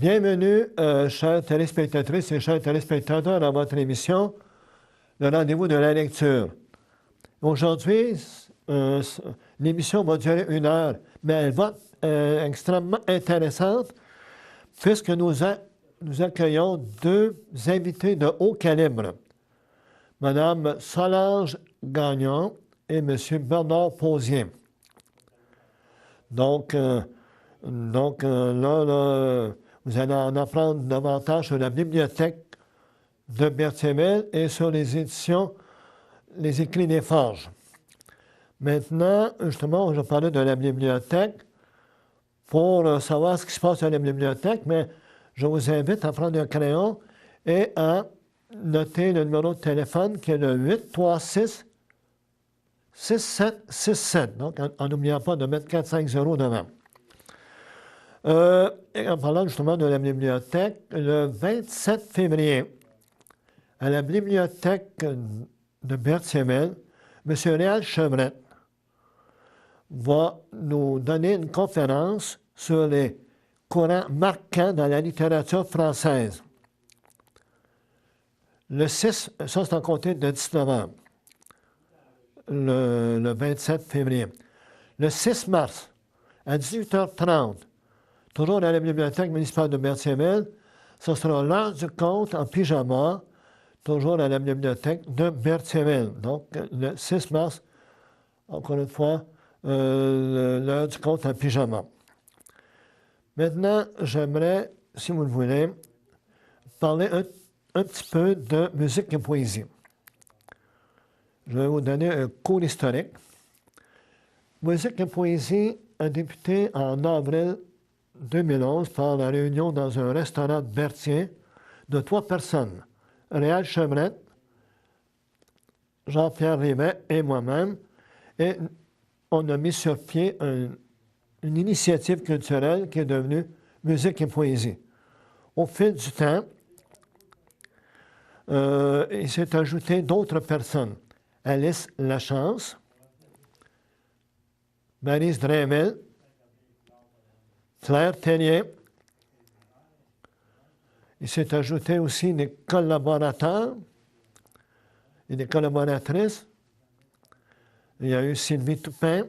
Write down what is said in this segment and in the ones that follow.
Bienvenue, chères téléspectatrices et chers téléspectateurs, dans votre émission, le rendez-vous de la lecture. Aujourd'hui, l'émission va durer 1 heure, mais elle va être extrêmement intéressante puisque nous accueillons 2 invités de haut calibre, Mme Solange Gagnon et M. Bernard Posier. Donc, là, vous allez en apprendre davantage sur la bibliothèque de Berthierville et sur les éditions Les Écrits des Forges. Maintenant, justement, je vais parler de la bibliothèque pour savoir ce qui se passe dans la bibliothèque, mais je vous invite à prendre un crayon et à noter le numéro de téléphone qui est le 836-6767. Donc, en n'oubliant pas de mettre 450 devant. Et en parlant justement de la bibliothèque, le 27 février, à la bibliothèque de Berthierville, M. Réal Chevrette va nous donner une conférence sur les courants marquants dans la littérature française. Le 6, ça c'est en compter de 10 novembre, le 27 février. Le 6 mars, à 18h30, toujours dans la bibliothèque municipale de Berthierville, ce sera l'heure du conte en pyjama, toujours à la bibliothèque de Berthierville. Donc, le 6 mars, encore une fois, l'heure du conte en pyjama. Maintenant, j'aimerais, si vous le voulez, parler un petit peu de musique et poésie. Je vais vous donner un cours historique. Musique et poésie a débuté en avril 2011 par la réunion dans un restaurant de Berthier de 3 personnes, Réal Chevrette, Jean-Pierre Rivet et moi-même, et on a mis sur pied une initiative culturelle qui est devenue Musique et poésie. Au fil du temps, il s'est ajouté d'autres personnes. Alice Lachance, Maryse Drainville, Claire Tellier. Il s'est ajouté aussi des collaborateurs et des collaboratrices. Il y a eu Sylvie Toupin,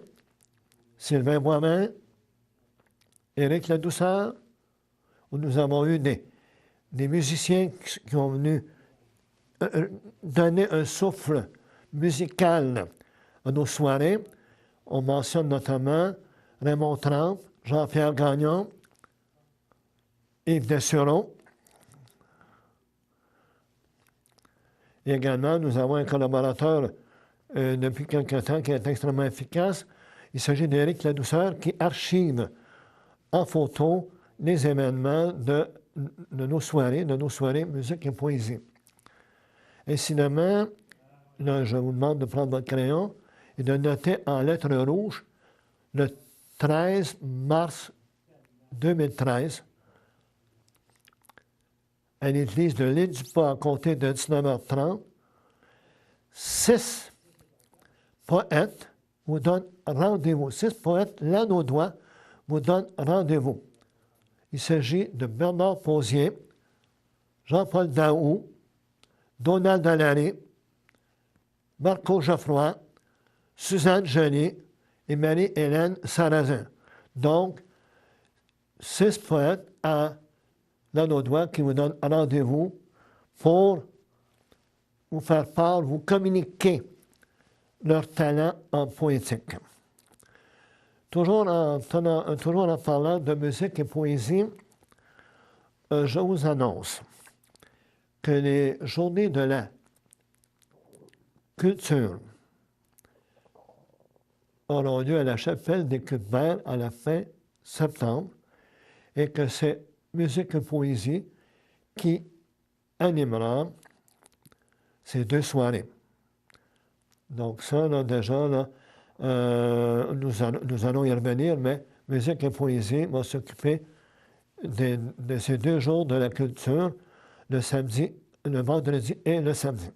Sylvain Boismain, Éric Ladouceur, où nous avons eu des musiciens qui ont venu donner un souffle musical à nos soirées. On mentionne notamment Raymond Trempe, Jean-Pierre Gagnon, Yves Dessureau. Et également, nous avons un collaborateur depuis quelque temps qui est extrêmement efficace. Il s'agit d'Éric Ladouceur qui archive en photo les événements de nos soirées musique et poésie. Incidemment, là, je vous demande de prendre votre crayon et de noter en lettres rouges le 13 mars 2013, à l'église de l'île du Pas, à compter de 19h30, 6 poètes vous donnent rendez-vous. 6 poètes lanaudois vous donnent rendez-vous. Il s'agit de Bernard Posier, Jean-Paul Daou, Donald Dallary, Marco Geoffroy, Suzanne Joly et Marie-Hélène Sarrazin. Donc, 6 poètes à lanaudois qui vous donnent rendez-vous pour vous faire part, vous communiquer leur talent en poétique. Toujours en parlant de musique et poésie, je vous annonce que les journées de la culture auront lieu à la chapelle des Cuthberts à la fin septembre et que c'est Musique et poésie qui animera ces 2 soirées. Donc ça, là, déjà, là, nous allons y revenir, mais Musique et poésie va s'occuper de ces 2 jours de la culture, le samedi, le vendredi et le samedi.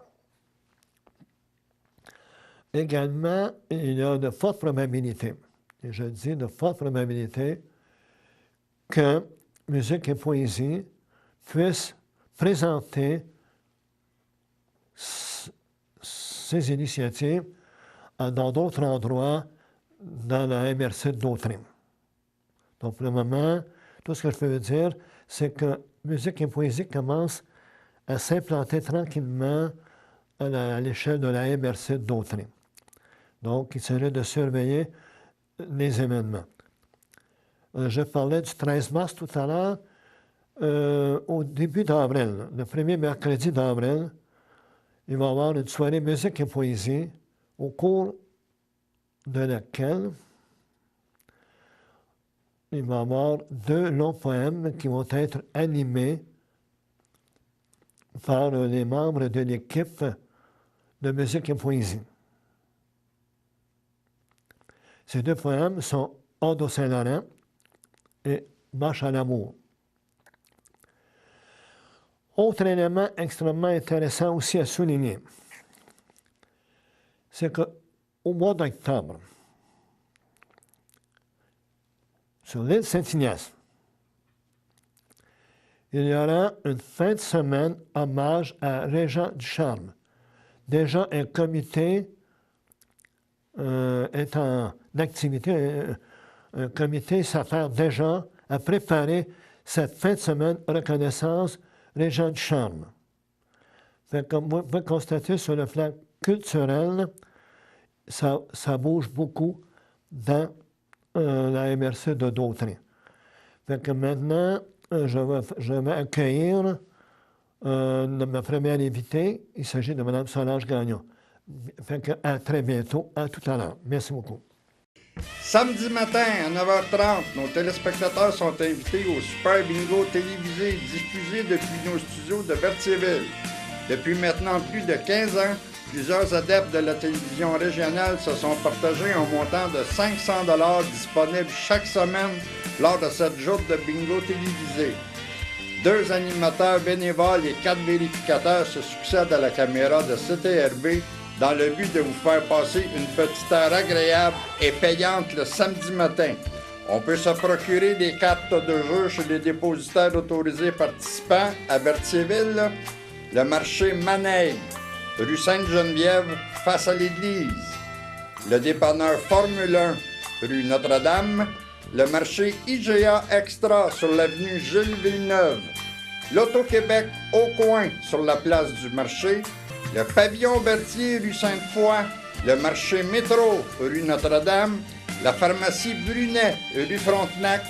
Également, il y a de fortes probabilités, et je dis de fortes probabilités, que musique et poésie puisse présenter ces initiatives dans d'autres endroits dans la MRC de Dautrin. Donc, pour le moment, tout ce que je peux dire, c'est que musique et poésie commence à s'implanter tranquillement à l'échelle de la MRC de Dautrin. Donc, il s'agit de surveiller les événements. Je parlais du 13 mars tout à l'heure. Au début d'avril, le premier mercredi d'avril, il va y avoir une soirée musique et poésie au cours de laquelle il va y avoir 2 longs poèmes qui vont être animés par les membres de l'équipe de musique et poésie. Ces 2 poèmes sont « Ode au Saint-Laurent » et « Marche à l'amour ». Autre élément extrêmement intéressant aussi à souligner, c'est qu'au mois d'octobre, sur l'île Saint-Ignace, il y aura une fin de semaine hommage à Régent Ducharme. Déjà, un comité est en activité. Un comité s'affaire déjà à préparer cette fin de semaine reconnaissance Régent Ducharme. Comme vous pouvez constater sur le plan culturel, ça bouge beaucoup dans la MRC de Dautrin. Maintenant, je vais accueillir ma première invitée. Il s'agit de Mme Solange Gagnon. À très bientôt. À tout à l'heure. Merci beaucoup. Samedi matin à 9h30, nos téléspectateurs sont invités au Super Bingo télévisé diffusé depuis nos studios de Berthierville. Depuis maintenant plus de 15 ans, plusieurs adeptes de la télévision régionale se sont partagés un montant de 500 $ disponible chaque semaine lors de cette joute de bingo télévisé. 2 animateurs bénévoles et 4 vérificateurs se succèdent à la caméra de CTRB dans le but de vous faire passer une petite heure agréable et payante le samedi matin. On peut se procurer des cartes de jeu chez les dépositaires autorisés participants à Berthierville, le marché Maneille, rue Sainte-Geneviève, face à l'église, le dépanneur Formule 1, rue Notre-Dame, le marché IGA Extra sur l'avenue Jules Villeneuve, l'Auto-Québec au coin sur la place du marché, le pavillon Berthier, rue Sainte-Foy, le marché Métro, rue Notre-Dame, la pharmacie Brunet, rue Frontenac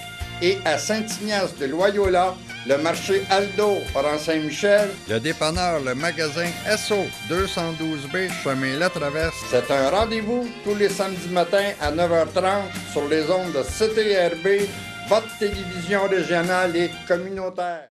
et à Saint-Ignace de Loyola, le marché Aldo, rang Saint-Michel, le dépanneur, le magasin SO, 212B, chemin La Traverse. C'est un rendez-vous tous les samedis matins à 9h30 sur les ondes de CTRB, votre télévision régionale et communautaire.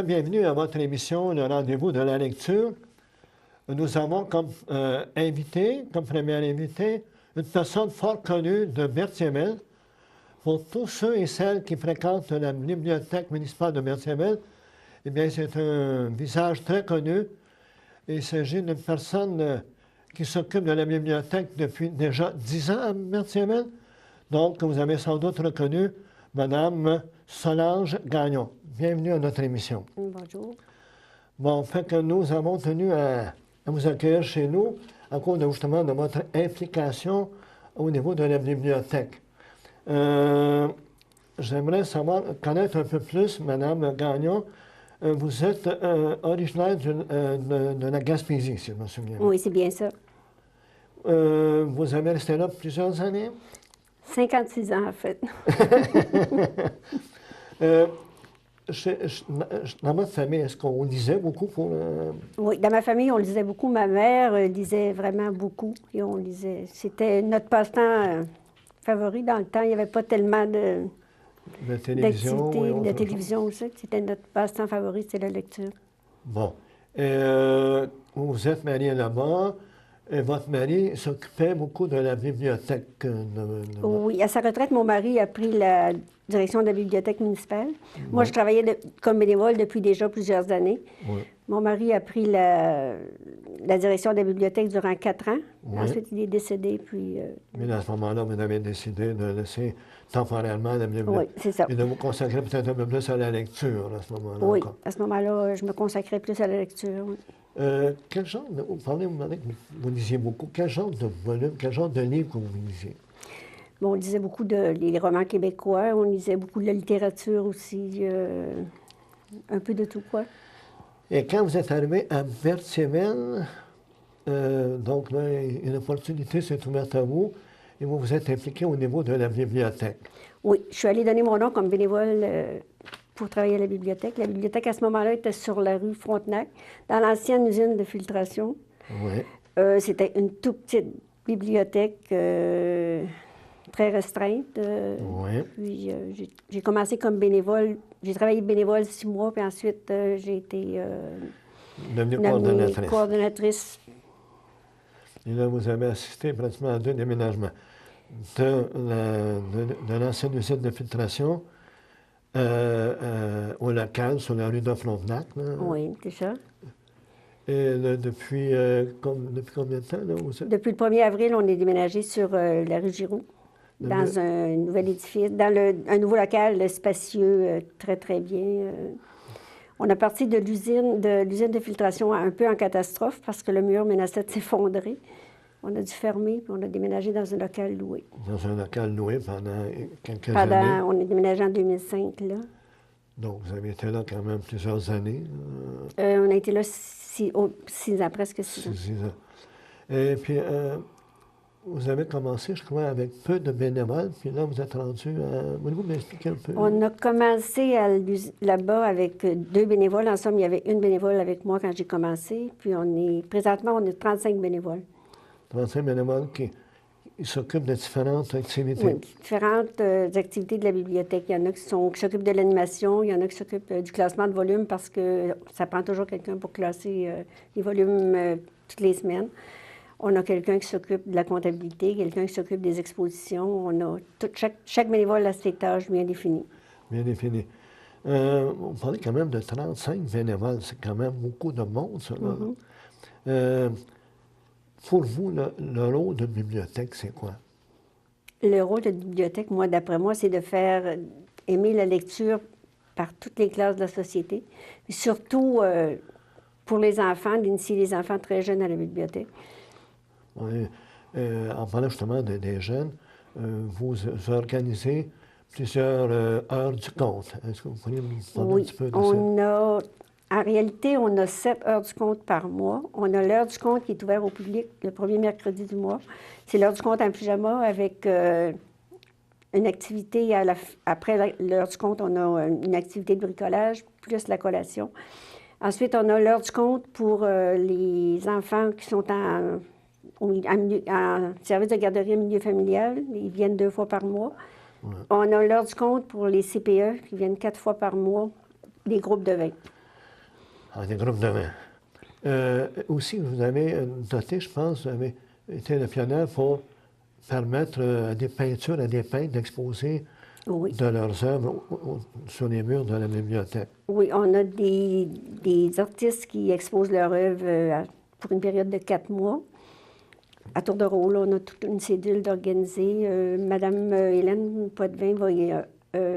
Bienvenue à votre émission, le rendez-vous de la lecture. Nous avons comme invité, comme première invitée, une personne fort connue de Berthierville. Pour tous ceux et celles qui fréquentent la bibliothèque municipale de Berthierville, eh bien, c'est un visage très connu. Il s'agit d'une personne qui s'occupe de la bibliothèque depuis déjà 10 ans à Berthierville. Donc, vous avez sans doute reconnu Mme Solange Gagnon. Bienvenue à notre émission. Bonjour. Bon, fait que nous avons tenu à vous accueillir chez nous à cause justement de votre implication au niveau de la bibliothèque. J'aimerais connaître un peu plus, Mme Gagnon. Vous êtes originaire de la Gaspésie, si je me souviens. Oui, c'est bien ça. Vous avez resté là plusieurs années? 56 ans, en fait. Dans votre famille, est-ce qu'on lisait beaucoup pour le... Oui, dans ma famille, on lisait beaucoup. Ma mère lisait vraiment beaucoup. Et on lisait. C'était notre passe-temps favori dans le temps. Il n'y avait pas tellement de télévision. d'activités, de télévision aussi. C'était notre passe-temps favori, c'était la lecture. Bon. Vous êtes mariée là-bas. Et votre mari s'occupait beaucoup de la bibliothèque. Oui, à sa retraite, mon mari a pris la direction de la bibliothèque municipale. Moi, Ouais. je travaillais comme bénévole depuis déjà plusieurs années. Oui. Mon mari a pris la direction de la bibliothèque durant 4 ans. Oui. Ensuite, il est décédé, puis... Mais à ce moment-là, vous avez décidé de laisser temporairement la bibliothèque. Oui, c'est ça. Et de vous consacrer peut-être un peu plus à la lecture à ce moment-là. Oui, encore. à ce moment-là, je me consacrais plus à la lecture. Oui. Quel genre de... Vous vous lisiez beaucoup. Quel genre de volume, quel genre de livre que vous lisiez? Bon, on lisait beaucoup les romans québécois, on lisait beaucoup de la littérature aussi, un peu de tout, quoi. Et quand vous êtes arrivé à Berthiémel, donc là, une opportunité s'est ouverte à vous et vous vous êtes impliqué au niveau de la bibliothèque. Oui, je suis allée donner mon nom comme bénévole pour travailler à la bibliothèque. La bibliothèque, à ce moment-là, était sur la rue Frontenac, dans l'ancienne usine de filtration. Oui. C'était une toute petite bibliothèque très restreinte. Oui. Puis j'ai commencé comme bénévole. J'ai travaillé bénévole 6 mois, puis ensuite j'ai été Devenue nommée coordonnatrice. coordonnatrice. Et là, vous avez assisté pratiquement à 2 déménagements. De l'ancienne usine de filtration au local sur la rue de Frontenac. Là. Oui, c'est ça. Et là, depuis combien de temps, là, vous êtes? Depuis le 1er avril, on est déménagé sur la rue Giroux, dans un nouvel édifice, dans un nouveau local spacieux, très, très bien. On a parti de l'usine de filtration un peu en catastrophe parce que le mur menaçait de s'effondrer. On a dû fermer, puis on a déménagé dans un local loué. Dans un local loué pendant quelques années. On est déménagé en 2005, là. Donc, vous avez été là quand même plusieurs années. On a été là 6 ans, presque 6 ans. 6 ans. Et puis, vous avez commencé, je crois, avec peu de bénévoles, puis là, vous êtes rendu à... Voulez-vous m'expliquer un peu? On a commencé là-bas avec 2 bénévoles. En somme, il y avait une bénévole avec moi quand j'ai commencé. Puis présentement, on est 35 bénévoles. 35 bénévoles qui s'occupent de différentes activités. Oui, différentes activités de la bibliothèque. Il y en a qui s'occupent de l'animation, il y en a qui s'occupent du classement de volumes parce que ça prend toujours quelqu'un pour classer les volumes toutes les semaines. On a quelqu'un qui s'occupe de la comptabilité, quelqu'un qui s'occupe des expositions. On a chaque bénévole a ses tâches bien définies. Bien définies. On parlait quand même de 35 bénévoles. C'est quand même beaucoup de monde, ça. Là. Pour vous, le rôle de bibliothèque, c'est quoi? Le rôle de bibliothèque, d'après moi, c'est de faire aimer la lecture par toutes les classes de la société. Et surtout, pour les enfants, d'initier les enfants très jeunes à la bibliothèque. Oui. En parlant justement des jeunes, vous organisez plusieurs heures du compte. Est-ce que vous pourriez me parler un petit peu de ça? En réalité, on a 7 heures du compte par mois. On a l'heure du compte qui est ouverte au public le premier mercredi du mois. C'est l'heure du compte en pyjama avec une activité après l'heure du compte, on a une activité de bricolage plus la collation. Ensuite, on a l'heure du compte pour les enfants qui sont en service de garderie milieu familial. Ils viennent 2 fois par mois. Ouais. On a l'heure du compte pour les CPE qui viennent 4 fois par mois, des groupes de 20. Ah, des groupes de 20. Aussi, vous avez noté, je pense, vous avez été le pionnier pour permettre à des peintures, à des peintres d'exposer de leurs œuvres sur les murs de la bibliothèque. Oui, on a des artistes qui exposent leurs œuvres pour une période de 4 mois. À tour de rôle, on a toute une cédule d'organiser. Madame Hélène Poitvin va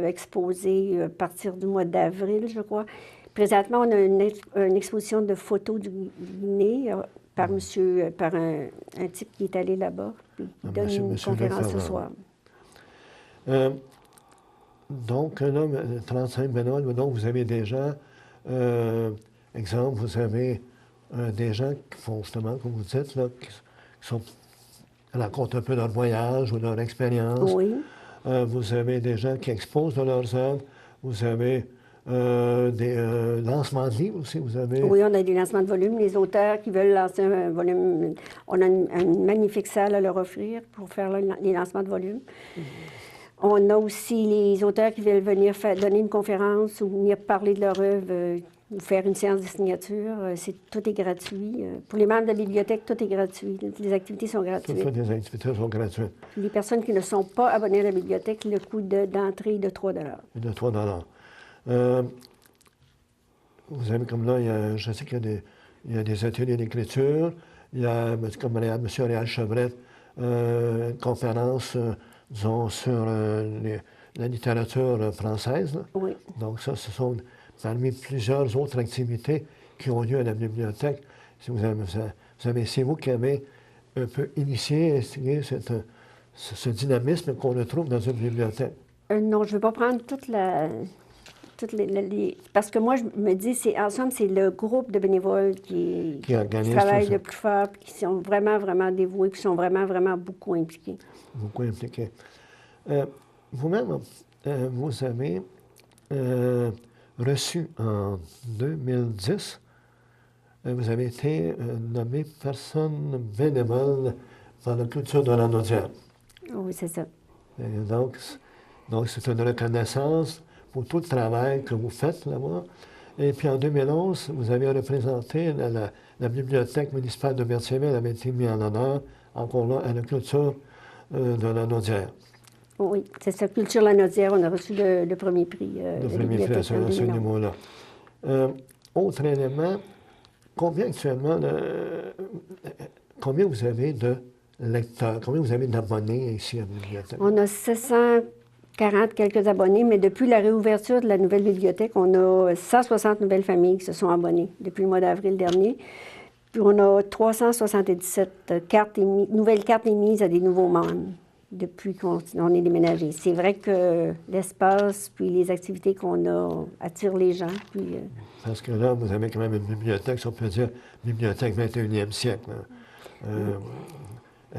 exposer à partir du mois d'avril, je crois. Présentement, on a une exposition de photos du Guinée par un type qui est allé là-bas, puis qui donne une conférence ce soir. Donc, là, 35 bénévoles, donc vous avez déjà, exemple, vous avez des gens qui font justement, comme vous dites, là, qui racontent un peu leur voyage ou leur expérience. Oui. Vous avez des gens qui exposent de leurs œuvres. Vous avez des lancements de livres aussi, vous avez... Oui, on a des lancements de volumes. Les auteurs qui veulent lancer un volume, on a une magnifique salle à leur offrir pour faire les lancements de volumes. On a aussi les auteurs qui veulent venir donner une conférence ou venir parler de leur œuvre. ou faire une séance de signature. Tout est gratuit. Pour les membres de la bibliothèque, tout est gratuit. Les activités sont gratuites. Toutes les activités sont gratuites. Puis les personnes qui ne sont pas abonnées à la bibliothèque, le coût d'entrée est de 3 De 3 Vous avez comme là, je sais qu'il y a des ateliers d'écriture. Il y a, comme M. Réal Chevrette, une conférence, disons, sur la littérature française. Là. Oui. Donc ça, ce sont parmi plusieurs autres activités qui ont lieu à la bibliothèque. Si c'est vous qui avez un peu initié ce dynamisme qu'on retrouve dans une bibliothèque. Non, je ne veux pas prendre parce que moi, je me dis, en somme, c'est le groupe de bénévoles qui travaillent le plus fort, qui sont vraiment, vraiment dévoués, qui sont vraiment, vraiment beaucoup impliqués. Beaucoup impliqués. Vous-même, vous avez reçu en 2010, vous avez été nommé personne bénévole dans la culture de la Naudière. Oui, c'est ça. Et donc, c'est une reconnaissance pour tout le travail que vous faites là-bas. Et puis en 2011, vous avez représenté la bibliothèque municipale de Berthierville, avait été mis en honneur, encore là, à la culture de la Naudière. Oui, c'est ça. Culture la Naudière, on a reçu le premier prix. Le premier prix à ce niveau-là. Autre élément, combien actuellement, combien vous avez de lecteurs, combien vous avez d'abonnés ici à la bibliothèque? On a 740 quelques abonnés, mais depuis la réouverture de la nouvelle bibliothèque, on a 160 nouvelles familles qui se sont abonnées depuis le mois d'avril dernier. Puis on a 377 nouvelles cartes émises à des nouveaux membres depuis qu'on est déménagé. C'est vrai que l'espace puis les activités qu'on a attirent les gens. Puis, Parce que là, vous avez quand même une bibliothèque, si on peut dire, bibliothèque 21e siècle.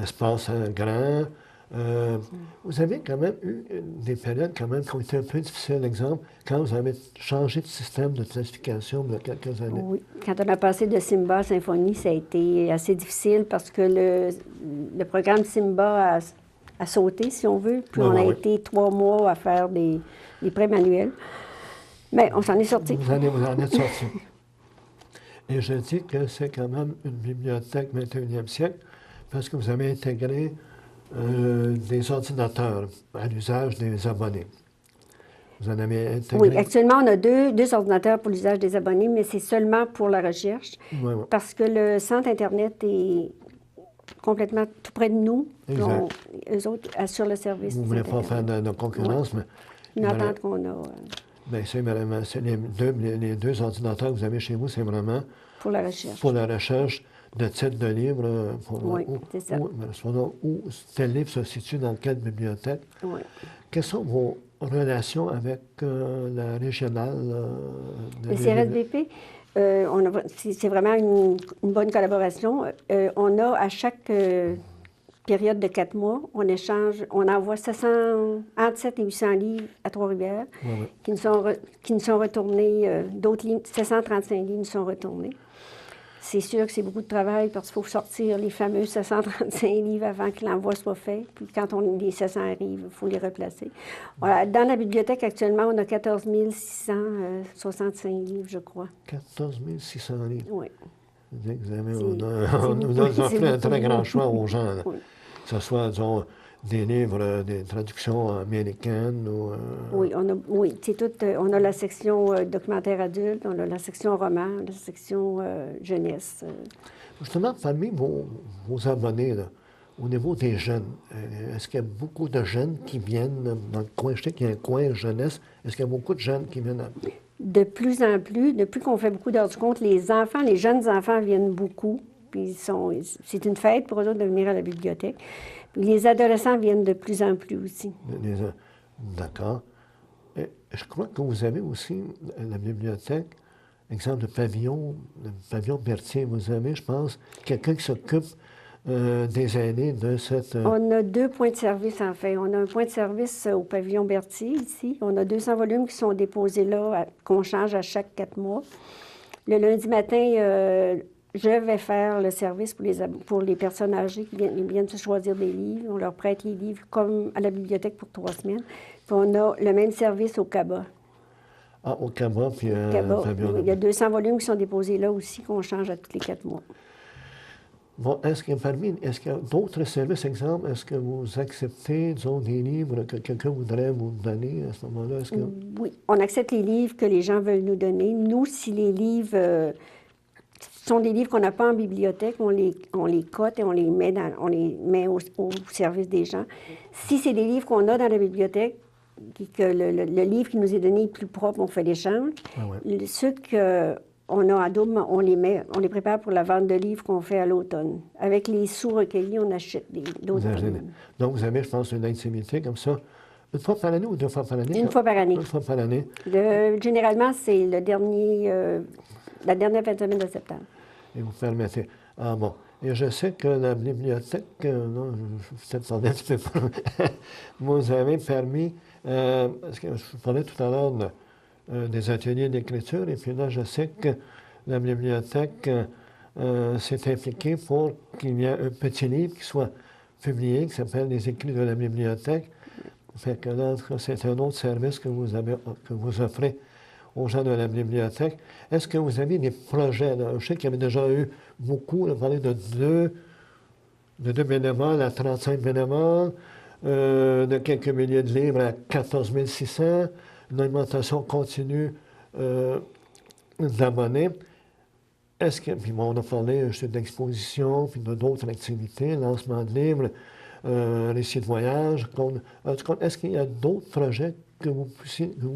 Espace grand. Vous avez quand même eu des périodes quand même qui ont été un peu difficiles. Exemple, quand vous avez changé de système de classification il y a quelques années. Oui. Quand on a passé de Simba à Symphonie, ça a été assez difficile parce que le programme Simba a sauté, si on veut. Puis on a été 3 mois à faire des prêts manuels. Mais on s'en est sorti. Vous en êtes sorti. Et je dis que c'est quand même une bibliothèque 21e siècle parce que vous avez intégré des ordinateurs à l'usage des abonnés. Vous en avez intégré? Oui, actuellement, on a deux ordinateurs pour l'usage des abonnés, mais c'est seulement pour la recherche. Oui. Parce que le centre Internet est complètement tout près de nous. Exact. Eux autres assurent le service. Vous ne voulez pas faire de concurrence, mais... Une attente qu'on a. Bien, c'est vraiment... Les deux ordinateurs que vous avez chez vous, c'est vraiment... Pour la recherche. Pour la recherche de titres de livres. Oui, c'est ça. Où tel livre se situe dans quelle bibliothèque. Oui. Quelles sont vos relations avec la régionale? Le CRSVP, c'est vraiment une bonne collaboration. On a à chaque période de 4 mois, on envoie entre 7 et 800 livres à Trois-Rivières qui nous sont retournés. D'autres livres, 735 livres nous sont retournés. C'est sûr que c'est beaucoup de travail parce qu'il faut sortir les fameux 735 livres avant que l'envoi soit fait. Puis quand les 700 arrivent, il faut les replacer. Voilà. Dans la bibliothèque, actuellement, on a 14 665 livres, je crois. 14 600 livres? Oui. On nous a offert un très grand choix aux gens. Là. Oui. Que ce soit, disons, des livres, des traductions américaines ou... Oui, c'est tout. On a la section documentaire adulte, on a la section roman, la section jeunesse. Justement, parmi vos abonnés, là, au niveau des jeunes, est-ce qu'il y a beaucoup de jeunes qui viennent dans le coin? Je sais qu'il y a un coin jeunesse. Est-ce qu'il y a beaucoup de jeunes qui viennent? De plus en plus, depuis qu'on fait beaucoup d'heures du compte, les jeunes enfants viennent beaucoup. Puis c'est une fête pour eux autres de venir à la bibliothèque. Puis les adolescents viennent de plus en plus aussi. D'accord. Je crois que vous avez aussi la bibliothèque, exemple de pavillon Berthier. Vous avez, je pense, quelqu'un qui s'occupe des aînés de cette... On a 2 points de service, en fait. On a un point de service au pavillon Berthier, ici. On a 200 volumes qui sont déposés là, qu'on change à chaque 4 mois. Le lundi matin... je vais faire le service pour les personnes âgées qui viennent se choisir des livres. On leur prête les livres comme à la bibliothèque pour 3 semaines. Puis on a le même service au CABA. Ah, au Cabot, puis Cabot. Fabien. Il y a 200 volumes qui sont déposés là aussi, qu'on change à tous les 4 mois. Bon, est-ce qu'il y a d'autres services, exemple, est-ce que vous acceptez, disons, des livres que quelqu'un voudrait vous donner à ce moment-là? Est-ce que... Oui, on accepte les livres que les gens veulent nous donner. Nous, si les livres sont des livres qu'on n'a pas en bibliothèque, on les cote et on les met au service des gens. Si c'est des livres qu'on a dans la bibliothèque, que le livre qui nous est donné est plus propre, on fait l'échange. Ah ouais. Ceux qu'on a à double, on les prépare pour la vente de livres qu'on fait à l'automne. Avec les sous recueillis, on achète d'autres livres. Donc, vous avez, je pense, une activité comme ça, une fois par année ou 2 fois par année? Une fois par année. Une fois par année. Généralement, c'est la dernière fin de semaine de septembre. Et vous permettez. Ah bon. Et je sais que la bibliothèque, non, je peut-être un petit peu plus. Vous avez permis, parce que je parlais tout à l'heure des ateliers d'écriture, et puis là, je sais que la bibliothèque s'est impliquée pour qu'il y ait un petit livre qui soit publié, qui s'appelle Les Écrits de la bibliothèque. Fait que là, c'est un autre service que vous offrez aux gens de la bibliothèque. Est-ce que vous avez des projets? Là? Je sais qu'il y avait déjà eu beaucoup, on parlait de deux bénévoles à 35 bénévoles, de quelques milliers de livres à 14 600, une augmentation continue d'abonnés. Est-ce que, puis bon, on a parlé d'exposition, puis d'autres activités, lancement de livres, récits de voyage. Est-ce qu'il y a d'autres projets que vous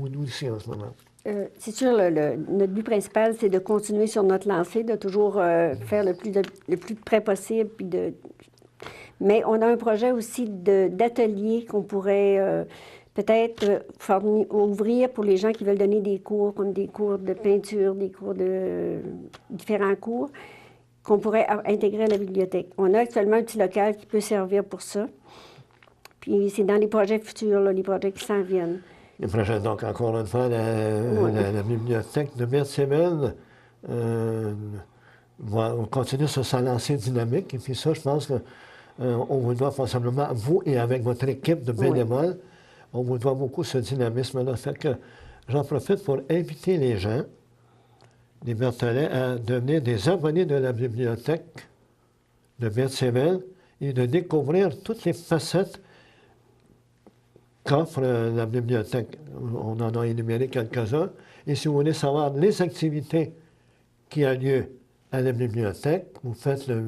nous disiez en ce moment? C'est sûr, notre but principal, c'est de continuer sur notre lancée, de toujours faire le plus près possible. Mais on a un projet aussi d'atelier qu'on pourrait peut-être ouvrir pour les gens qui veulent donner des cours, comme des cours de peinture, des cours de différents cours, qu'on pourrait intégrer à la bibliothèque. On a actuellement un petit local qui peut servir pour ça. Puis c'est dans les projets futurs, là, les projets qui s'en viennent. Les projets, donc, encore une fois, la bibliothèque de Berthier-Mel va continuer sur sa lancée dynamique. Et puis ça, je pense qu'on vous doit possiblement, vous et avec votre équipe de bénévoles, on vous doit beaucoup ce dynamisme-là. Fait que j'en profite pour inviter les gens, les Bertholais, à devenir des abonnés de la bibliothèque de Berthier-Mel et de découvrir toutes les facettes qu'offre la bibliothèque. On en a énuméré quelques-uns. Et si vous voulez savoir les activités qui ont lieu à la bibliothèque, vous faites le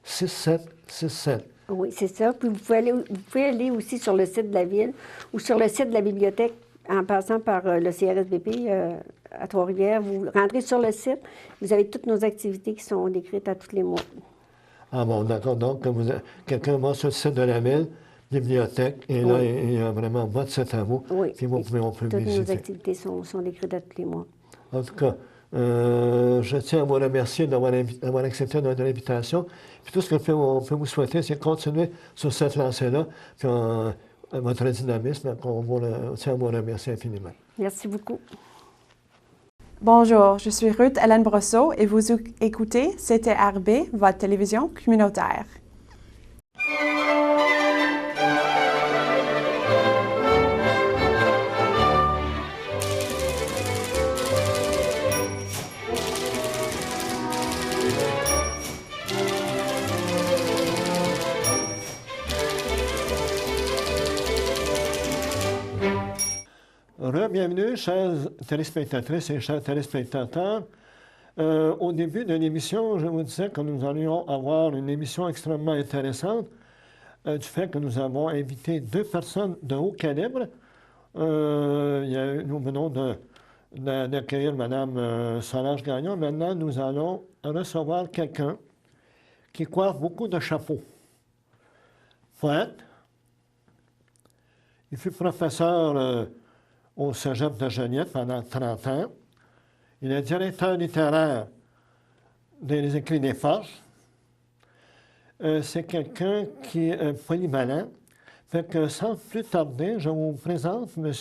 836-6767. Oui, c'est ça. Puis vous pouvez aller aussi sur le site de la Ville ou sur le site de la bibliothèque en passant par le CRSBP à Trois-Rivières. Vous rentrez sur le site, vous avez toutes nos activités qui sont décrites à tous les mois. Ah bon, d'accord. Donc, quelqu'un va sur le site de la Ville, bibliothèque, et là, il y a vraiment votre site à vous. Oui. Puis on peut toutes visiter. nos activités sont décrites à tous les mois. En tout cas, je tiens à vous remercier d'avoir accepté notre invitation. Puis tout ce qu'on peut vous souhaiter, c'est continuer sur cette lancée-là, puis votre dynamisme. On tient à vous remercier infiniment. Merci beaucoup. Bonjour, je suis Ruth Hélène Brosseau et vous écoutez CTRB, votre télévision communautaire. Bienvenue, chères téléspectatrices et chers téléspectateurs. Au début de l'émission, je vous disais que nous allions avoir une émission extrêmement intéressante du fait que nous avons invité 2 personnes de haut calibre. Nous venons d'accueillir Mme Solange Gagnon. Maintenant, nous allons recevoir quelqu'un qui coiffe beaucoup de chapeaux. Poète. Il fut professeur au Cégep de Joliette pendant 30 ans. Il est directeur littéraire des Écrits des Forges. C'est quelqu'un qui est polyvalent. Fait que sans plus tarder, je vous présente M.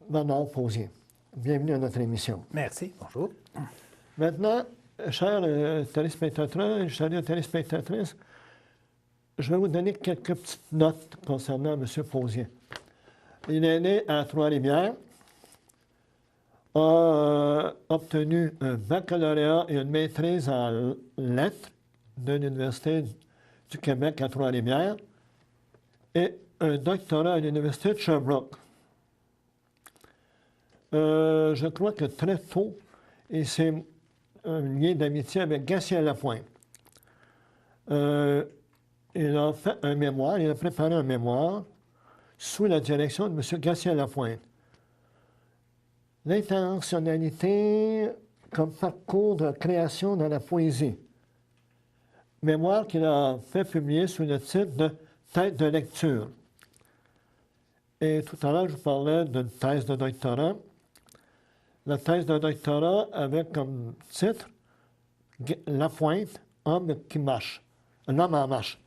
Bernard Posier. Bienvenue à notre émission. Merci. Bonjour. Maintenant, chers téléspectateurs et chères téléspectatrices, je vais vous donner quelques petites notes concernant M. Posier. Il est né à Trois-Rivières a obtenu un baccalauréat et une maîtrise en lettres de l'Université du Québec à Trois-Rivières et un doctorat à l'Université de Sherbrooke. Je crois que très tôt, il s'est lié d'amitié avec Gatien Lapointe. Il a fait un mémoire, il a préparé un mémoire sous la direction de M. Gatien Lapointe. L'intentionnalité comme parcours de création dans la poésie. Mémoire qu'il a fait publier sous le titre de Tête de lecture. Et tout à l'heure, je vous parlais d'une thèse de doctorat. La thèse de doctorat avait comme titre Lapointe, homme qui marche, un homme en marche.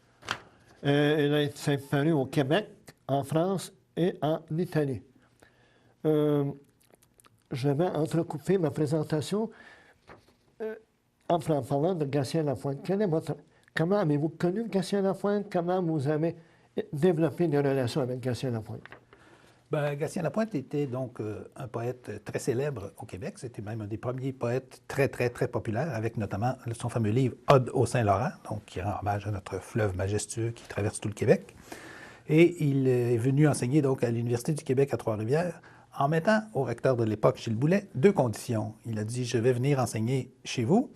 Elle a été parue au Québec, en France et en Italie. Je vais entrecouper ma présentation en parlant de Gatien Lapointe. Comment avez-vous connu Gatien Lapointe? Comment vous avez développé des relations avec Gatien Lapointe? Bien, Gatien Lapointe était donc un poète très célèbre au Québec. C'était même un des premiers poètes très, très, très populaires, avec notamment son fameux livre « Ode au Saint-Laurent », donc qui rend hommage à notre fleuve majestueux qui traverse tout le Québec. Et il est venu enseigner donc à l'Université du Québec à Trois-Rivières en mettant au recteur de l'époque, Gilles Boulet, 2 conditions. Il a dit « Je vais venir enseigner chez vous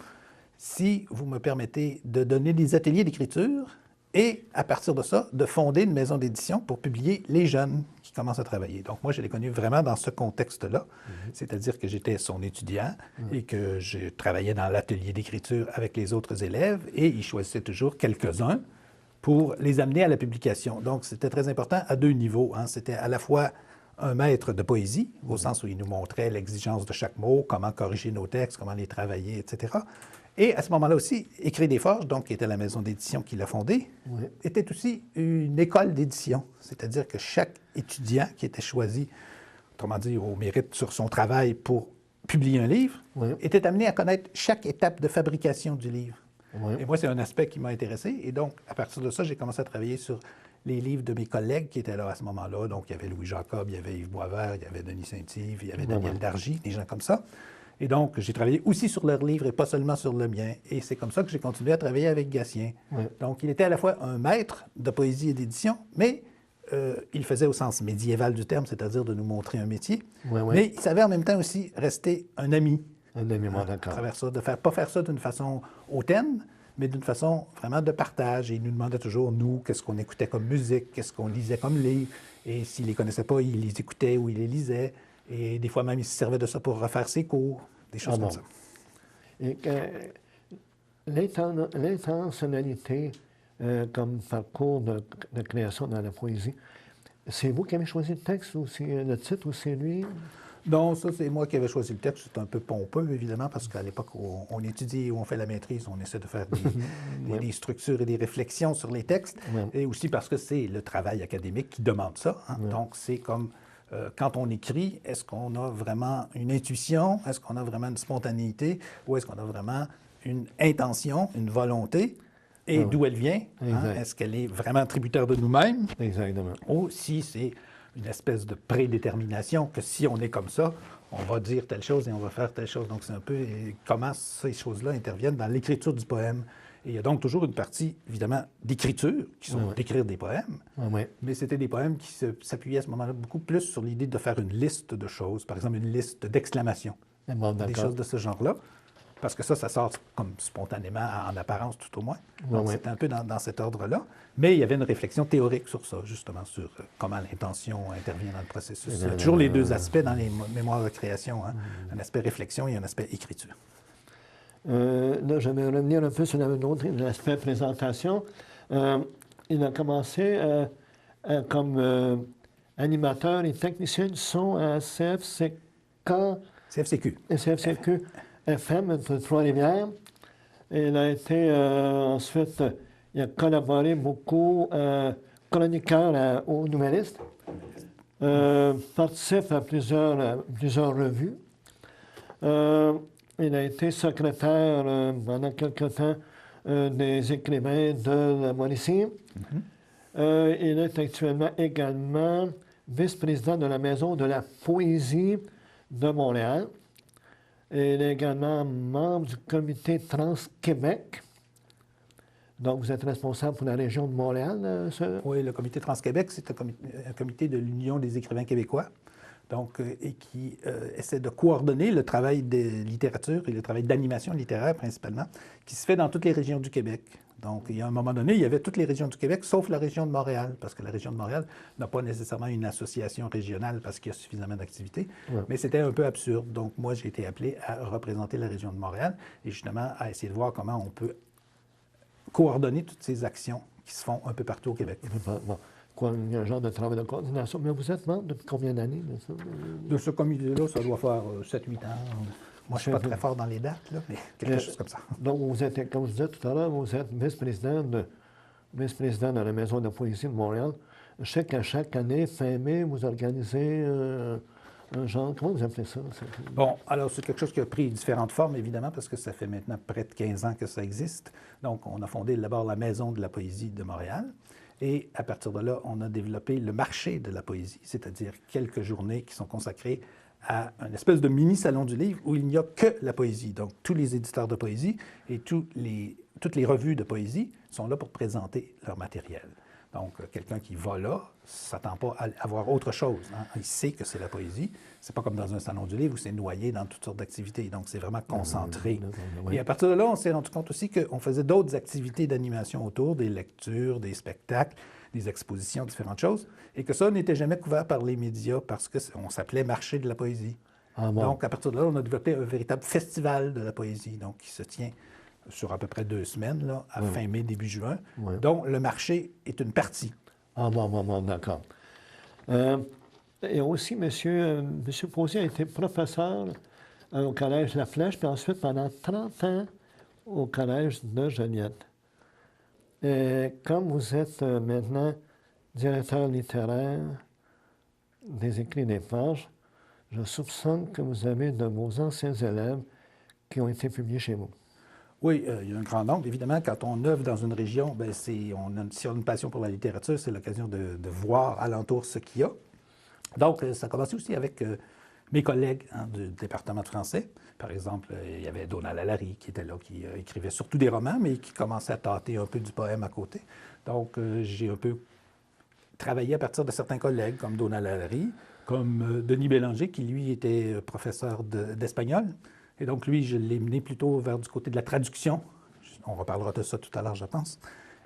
si vous me permettez de donner des ateliers d'écriture et, à partir de ça, de fonder une maison d'édition pour publier les jeunes qui commencent à travailler. » Donc, moi, je l'ai connu vraiment dans ce contexte-là, c'est-à-dire que j'étais son étudiant et que je travaillais dans l'atelier d'écriture avec les autres élèves et il choisissait toujours quelques-uns pour les amener à la publication. Donc, c'était très important à 2 niveaux. C'était à la fois un maître de poésie, au sens où il nous montrait l'exigence de chaque mot, comment corriger nos textes, comment les travailler, etc. Et à ce moment-là aussi, Écrit des Forges, donc, qui était la maison d'édition qu'il a fondée, était aussi une école d'édition. C'est-à-dire que chaque étudiant qui était choisi, autrement dit, au mérite sur son travail pour publier un livre, était amené à connaître chaque étape de fabrication du livre. Et moi, c'est un aspect qui m'a intéressé. Et donc, à partir de ça, j'ai commencé à travailler sur les livres de mes collègues qui étaient là à ce moment-là. Donc, il y avait Louis Jacob, il y avait Yves Boisvert, il y avait Denis Saint-Yves, il y avait Daniel Dargy, des gens comme ça. Et donc, j'ai travaillé aussi sur leurs livres et pas seulement sur le mien. Et c'est comme ça que j'ai continué à travailler avec Gatien. Donc, il était à la fois un maître de poésie et d'édition, mais il faisait au sens médiéval du terme, c'est-à-dire de nous montrer un métier. Mais il savait en même temps aussi rester un ami. Un ami, d'accord. À travers ça, de pas faire ça d'une façon hautaine, mais d'une façon vraiment de partage. Et il nous demandait toujours, nous, qu'est-ce qu'on écoutait comme musique, qu'est-ce qu'on lisait comme livre. Et s'il ne les connaissait pas, il les écoutait ou il les lisait. Et des fois même, il se servait de ça pour refaire ses cours, des choses comme ça. Et l'intentionnalité comme parcours de création dans la poésie, c'est vous qui avez choisi le texte ou c'est le titre ou c'est lui? Non, ça, c'est moi qui avais choisi le texte. C'est un peu pompeux, évidemment, parce qu'à l'époque où on étudie et où on fait la maîtrise, on essaie de faire des structures et des réflexions sur les textes. Et aussi parce que c'est le travail académique qui demande ça. Donc, c'est comme quand on écrit, est-ce qu'on a vraiment une intuition? Est-ce qu'on a vraiment une spontanéité? Ou est-ce qu'on a vraiment une intention, une volonté? Et d'où elle vient? Est-ce qu'elle est vraiment tributaire de nous-mêmes? Exactement. Ou si c'est une espèce de prédétermination, que si on est comme ça, on va dire telle chose et on va faire telle chose. Donc, c'est un peu comment ces choses-là interviennent dans l'écriture du poème. Et il y a donc toujours une partie, évidemment, d'écriture, qui sont d'écrire des poèmes, mais c'était des poèmes qui s'appuyaient à ce moment-là beaucoup plus sur l'idée de faire une liste de choses, par exemple une liste d'exclamations, des choses de ce genre-là, parce que ça sort comme spontanément, en apparence tout au moins. Donc, c'était un peu dans cet ordre-là. Mais il y avait une réflexion théorique sur ça, justement, sur comment l'intention intervient dans le processus. Il y a toujours les 2 aspects dans les mémoires de création, un aspect réflexion et un aspect écriture. Là, je vais revenir un peu sur l'aspect présentation. Il a commencé comme animateur et technicien du son à CFCQ FM de Trois-Rivières. Il a été ensuite, il a collaboré beaucoup, chroniqueur au Nouvelliste, participe à plusieurs revues. Il a été secrétaire pendant quelque temps des écrivains de la Mauricie. Il est actuellement également vice-président de la Maison de la Poésie de Montréal. Et il est également membre du comité Trans-Québec. Donc, vous êtes responsable pour la région de Montréal, Oui, le comité Trans-Québec, c'est un comité de l'Union des écrivains québécois, donc, et qui essaie de coordonner le travail de littérature et le travail d'animation littéraire principalement, qui se fait dans toutes les régions du Québec. Donc, il y a un moment donné, il y avait toutes les régions du Québec, sauf la région de Montréal, parce que la région de Montréal n'a pas nécessairement une association régionale parce qu'il y a suffisamment d'activités. Ouais. Mais c'était un peu absurde. Donc, moi, j'ai été appelé à représenter la région de Montréal et justement à essayer de voir comment on peut coordonner toutes ces actions qui se font un peu partout au Québec. Bon, quoi, il y a un genre de travail de coordination. Mais vous êtes membre depuis combien d'années de ça? De ce comité-là, ça doit faire 7-8 ans. Moi, je ne suis pas très fort dans les dates, là, mais quelque chose comme ça. Donc, vous êtes, comme je disais tout à l'heure, vous êtes vice-président de la Maison de la poésie de Montréal. Je sais qu'à chaque année, fin mai, vous organisez un genre... Comment vous appelez ça? Bon, alors c'est quelque chose qui a pris différentes formes, évidemment, parce que ça fait maintenant près de 15 ans que ça existe. Donc, on a fondé d'abord la Maison de la poésie de Montréal. Et à partir de là, on a développé le marché de la poésie, c'est-à-dire quelques journées qui sont consacrées à une espèce de mini-salon du livre où il n'y a que la poésie. Donc, tous les éditeurs de poésie et toutes les revues de poésie sont là pour présenter leur matériel. Donc, quelqu'un qui va là ne s'attend pas à voir autre chose. Hein. Il sait que c'est la poésie. C'est pas comme dans un salon du livre où c'est noyé dans toutes sortes d'activités. Donc, c'est vraiment concentré. Oui. Et à partir de là, on s'est rendu compte aussi qu'on faisait d'autres activités d'animation autour, des lectures, des spectacles, des expositions, différentes choses, et que ça n'était jamais couvert par les médias parce qu'on s'appelait Marché de la poésie. Ah bon. Donc, à partir de là, on a développé un véritable festival de la poésie, donc qui se tient sur à peu près 2 semaines, là, à fin mai, début juin, dont le marché est une partie. Ah bon, d'accord. Et aussi, monsieur Posier a été professeur au Collège La Flèche, puis ensuite pendant 30 ans au Collège de Joliette. Et comme vous êtes maintenant directeur littéraire des Écrits des Pages, je soupçonne que vous avez de vos anciens élèves qui ont été publiés chez vous. Oui, il y a un grand nombre. Évidemment, quand on œuvre dans une région, bien, si on a une passion pour la littérature, c'est l'occasion de voir alentour ce qu'il y a. Donc, ça a commencé aussi avec mes collègues du département de français. Par exemple, il y avait Donald Allary qui était là, qui écrivait surtout des romans, mais qui commençait à tâter un peu du poème à côté. Donc, j'ai un peu travaillé à partir de certains collègues, comme Donald Allary, comme Denis Bélanger, qui, lui, était professeur d'espagnol. Et donc, lui, je l'ai mené plutôt vers du côté de la traduction. On reparlera de ça tout à l'heure, je pense.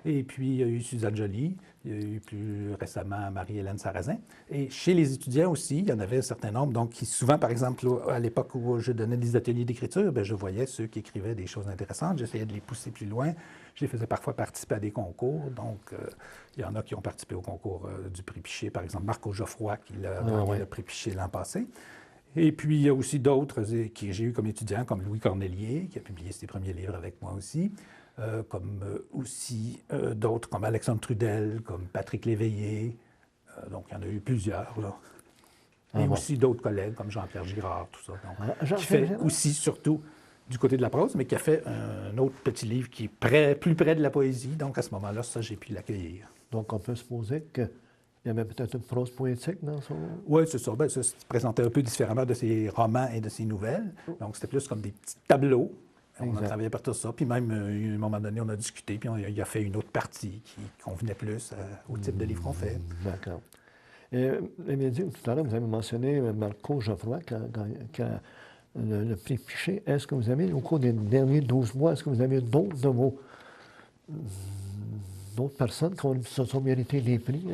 Et puis, il y a eu Suzanne Joly, il y a eu plus récemment Marie-Hélène Sarrazin. Et chez les étudiants aussi, il y en avait un certain nombre. Donc, qui souvent, par exemple, à l'époque où je donnais des ateliers d'écriture, bien, je voyais ceux qui écrivaient des choses intéressantes. J'essayais de les pousser plus loin. Je les faisais parfois participer à des concours. Donc, il y en a qui ont participé au concours du prix Pichet. Par exemple, Marco Geoffroy, qui a gagné le prix Pichet l'an passé. Et puis, il y a aussi d'autres que j'ai eu comme étudiants, comme Louis Cornelier, qui a publié ses premiers livres avec moi aussi, comme aussi d'autres comme Alexandre Trudel, comme Patrick Léveillé. Donc, il y en a eu plusieurs, là. Et aussi d'autres collègues, comme Jean-Pierre Girard, tout ça. Donc, qui fait aussi, surtout, du côté de la prose, mais qui a fait un autre petit livre qui est plus près de la poésie. Donc, à ce moment-là, ça, j'ai pu l'accueillir. Donc, on peut supposer que il y avait peut-être une prose poétique dans son... Oui, c'est ça. Bien, ça se présentait un peu différemment de ses romans et de ses nouvelles. Donc, c'était plus comme des petits tableaux. On a travaillé à partir de ça. Puis même, à un moment donné, on a discuté, puis il a fait une autre partie qui convenait plus au type de livre qu'on fait. D'accord. Et tout à l'heure, vous avez mentionné Marco Geoffroy qui a le prix Pichet. Est-ce que vous avez, au cours des derniers 12 mois, est-ce que vous avez d'autres personnes qui se sont méritées des prix?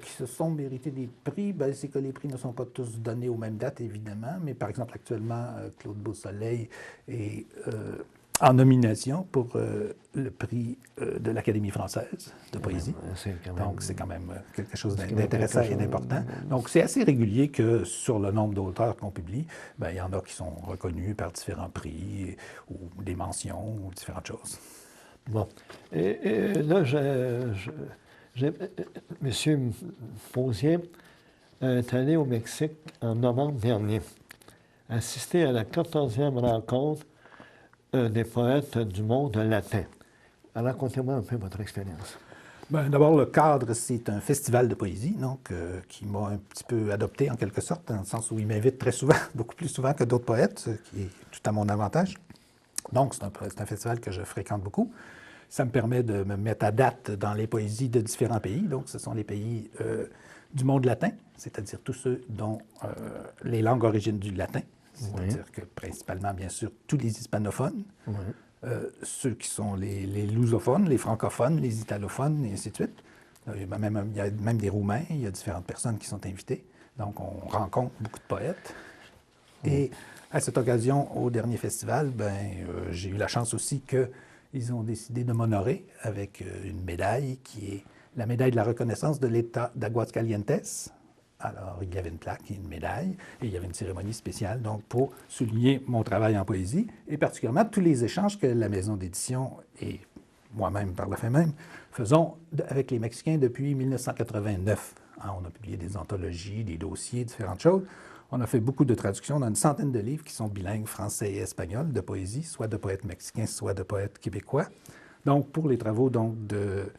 Qui se sont mérités des prix, bien, c'est que les prix ne sont pas tous donnés aux mêmes dates, évidemment, mais par exemple, actuellement, Claude Beausoleil est en nomination pour le prix de l'Académie française de poésie. Donc, c'est quand même quelque chose d'intéressant et d'important. Donc, c'est assez régulier que sur le nombre d'auteurs qu'on publie, bien, il y en a qui sont reconnus par différents prix ou des mentions ou différentes choses. Bon. Et là, M. Posier est allé au Mexique en novembre dernier, assister à la 14e rencontre des poètes du monde latin. Alors, racontez-moi un peu votre expérience. Ben, d'abord, le cadre, c'est un festival de poésie, donc, qui m'a un petit peu adopté en quelque sorte, dans le sens où il m'invite très souvent, beaucoup plus souvent que d'autres poètes, ce qui est tout à mon avantage. Donc, c'est un festival que je fréquente beaucoup. Ça me permet de me mettre à date dans les poésies de différents pays. Donc, ce sont les pays du monde latin, c'est-à-dire tous ceux dont les langues originent du latin, c'est-à-dire que principalement, bien sûr, tous les hispanophones, ceux qui sont les lusophones, les francophones, les italophones, et ainsi de suite. Il y a même des Roumains, il y a différentes personnes qui sont invitées. Donc, on rencontre beaucoup de poètes. Et à cette occasion, au dernier festival, j'ai eu la chance aussi qu'ils ont décidé de m'honorer avec une médaille qui est la médaille de la reconnaissance de l'État d'Aguascalientes. Alors, il y avait une plaque et une médaille, et il y avait une cérémonie spéciale donc, pour souligner mon travail en poésie, et particulièrement tous les échanges que la maison d'édition et moi-même, par le fait même, faisons avec les Mexicains depuis 1989. On a publié des anthologies, des dossiers, différentes choses. On a fait beaucoup de traductions. On a une centaine de livres qui sont bilingues français et espagnol de poésie, soit de poètes mexicains, soit de poètes québécois. Donc, pour les travaux donc, de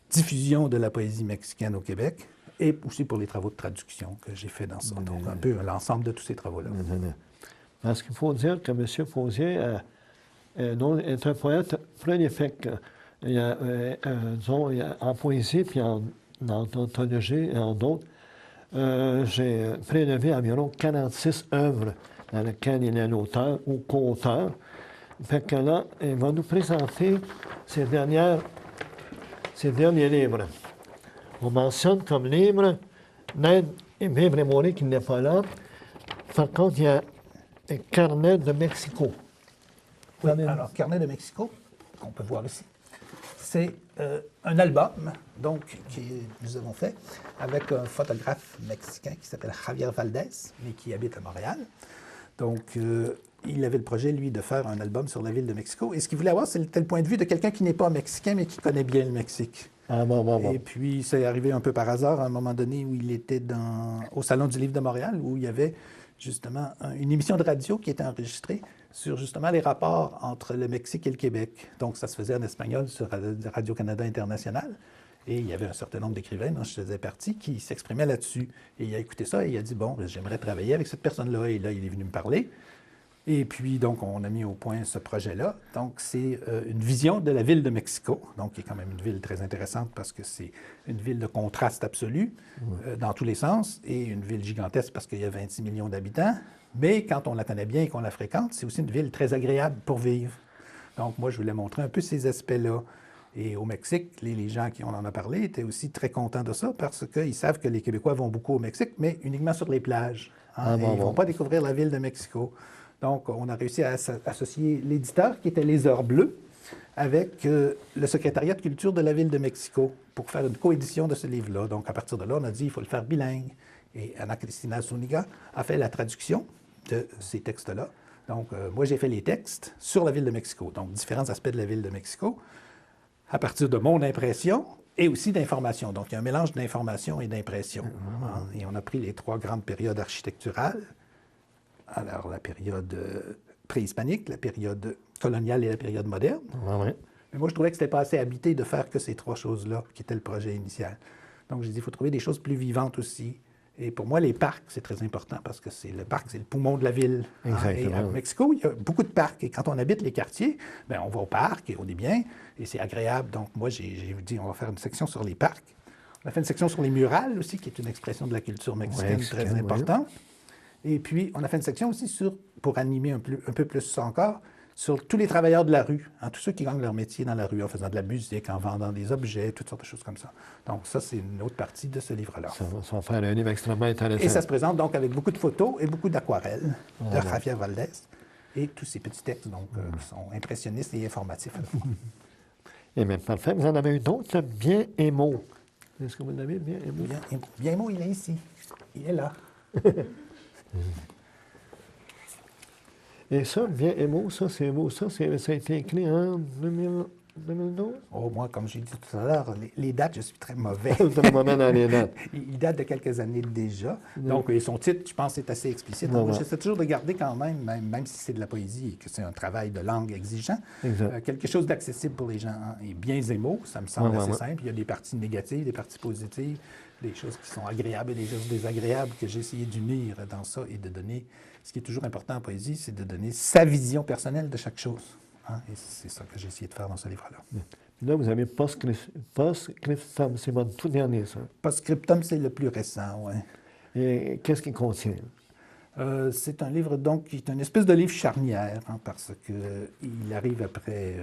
diffusion de la poésie mexicaine au Québec, et aussi pour les travaux de traduction que j'ai fait dans ça. Donc, un peu l'ensemble de tous ces travaux-là. Parce qu'il faut dire que M. Fauzier est un poète prolifique. En poésie, puis en anthologie et en d'autres. J'ai prélevé environ 46 œuvres dans lesquelles il est l'auteur ou co-auteur. Fait que là, il va nous présenter ses derniers livres. On mentionne comme livre Naître et vivre et mourir qui n'est pas là. Par contre, il y a un Carnet de Mexico. Oui, alors, Carnet de Mexico, qu'on peut voir ici, c'est un album donc, que nous avons fait avec un photographe mexicain qui s'appelle Javier Valdez, mais qui habite à Montréal. Donc, il avait le projet, lui, de faire un album sur la ville de Mexico. Et ce qu'il voulait avoir, c'était le point de vue de quelqu'un qui n'est pas mexicain, mais qui connaît bien le Mexique. Et puis, c'est arrivé un peu par hasard à un moment donné où il était au Salon du Livre de Montréal, où il y avait justement une émission de radio qui était enregistrée sur justement les rapports entre le Mexique et le Québec. Donc, ça se faisait en espagnol sur Radio-Canada International. Et il y avait un certain nombre d'écrivains dont je faisais partie qui s'exprimaient là-dessus. Et il a écouté ça et il a dit, bon, j'aimerais travailler avec cette personne-là. Et là, il est venu me parler. Et puis, donc, on a mis au point ce projet-là. Donc, c'est une vision de la ville de Mexico, donc qui est quand même une ville très intéressante parce que c'est une ville de contraste absolu dans tous les sens et une ville gigantesque parce qu'il y a 26 millions d'habitants. Mais quand on la connaît bien et qu'on la fréquente, c'est aussi une ville très agréable pour vivre. Donc, moi, je voulais montrer un peu ces aspects-là. Et au Mexique, les gens qui on en a parlé étaient aussi très contents de ça parce qu'ils savent que les Québécois vont beaucoup au Mexique, mais uniquement sur les plages. Ils ne vont pas découvrir la ville de Mexico. Donc, on a réussi à associer l'éditeur, qui était Les Heures Bleues, avec le secrétariat de culture de la ville de Mexico pour faire une coédition de ce livre-là. Donc, à partir de là, on a dit qu'il faut le faire bilingue. Et Ana Cristina Zúñiga a fait la traduction de ces textes-là. Donc, moi, j'ai fait les textes sur la ville de Mexico, donc différents aspects de la ville de Mexico, à partir de mon impression et aussi d'information. Donc, il y a un mélange d'information et d'impression. Et on a pris les 3 grandes périodes architecturales. Alors, la période préhispanique, la période coloniale et la période moderne. Mais moi, je trouvais que ce n'était pas assez habité de faire que ces 3 choses-là, qui était le projet initial. Donc, j'ai dit, il faut trouver des choses plus vivantes aussi. Et pour moi, les parcs, c'est très important parce que le parc, c'est le poumon de la ville. Et au Mexico, il y a beaucoup de parcs. Et quand on habite les quartiers, bien, on va au parc et on est bien et c'est agréable. Donc, moi, j'ai dit, on va faire une section sur les parcs. On a fait une section sur les murales aussi, qui est une expression de la culture mexicaine très importante. Et puis, on a fait une section aussi pour animer un peu plus ça encore, sur tous les travailleurs de la rue, tous ceux qui gagnent leur métier dans la rue, en faisant de la musique, en vendant des objets, toutes sortes de choses comme ça. Donc, ça, c'est une autre partie de ce livre-là. Ça va faire un livre extrêmement intéressant. Et ça se présente donc avec beaucoup de photos et beaucoup d'aquarelles de Javier Valdez. Et tous ces petits textes donc, sont impressionnistes et informatifs à la fois. Eh bien, parfait. Vous en avez une autre, Bien Émo. Est-ce que vous l'avez, Bien Émo? Bien Émo, il est ici. Il est là. Et ça, Bien Émo, ça, c'est beau. Ça a été écrit en 2012? Oh, moi, comme j'ai dit tout à l'heure, les dates, je suis très mauvais. C'est le moment dans les dates. Il date de quelques années déjà. Donc, et son titre, je pense, est assez explicite. Ouais, Moi, ouais. j'essaie toujours de garder quand même si c'est de la poésie et que c'est un travail de langue exigeant, Exact. quelque chose d'accessible pour les gens. Hein. Et bien Zémo, ça me semble Ouais, assez ouais. simple. Il y a des parties négatives, des parties positives, des choses qui sont agréables et des choses désagréables que j'ai essayé d'unir dans ça et de donner. Ce qui est toujours important en poésie, c'est de donner sa vision personnelle de chaque chose. Hein. Et c'est ça que j'ai essayé de faire dans ce livre-là. Puis là, vous avez Post-Scriptum, c'est votre tout dernier, ça. Post-scriptum, c'est le plus récent, oui. Et qu'est-ce qu'il contient? C'est un livre, donc, qui est une espèce de livre charnière, hein, parce qu'il arrive après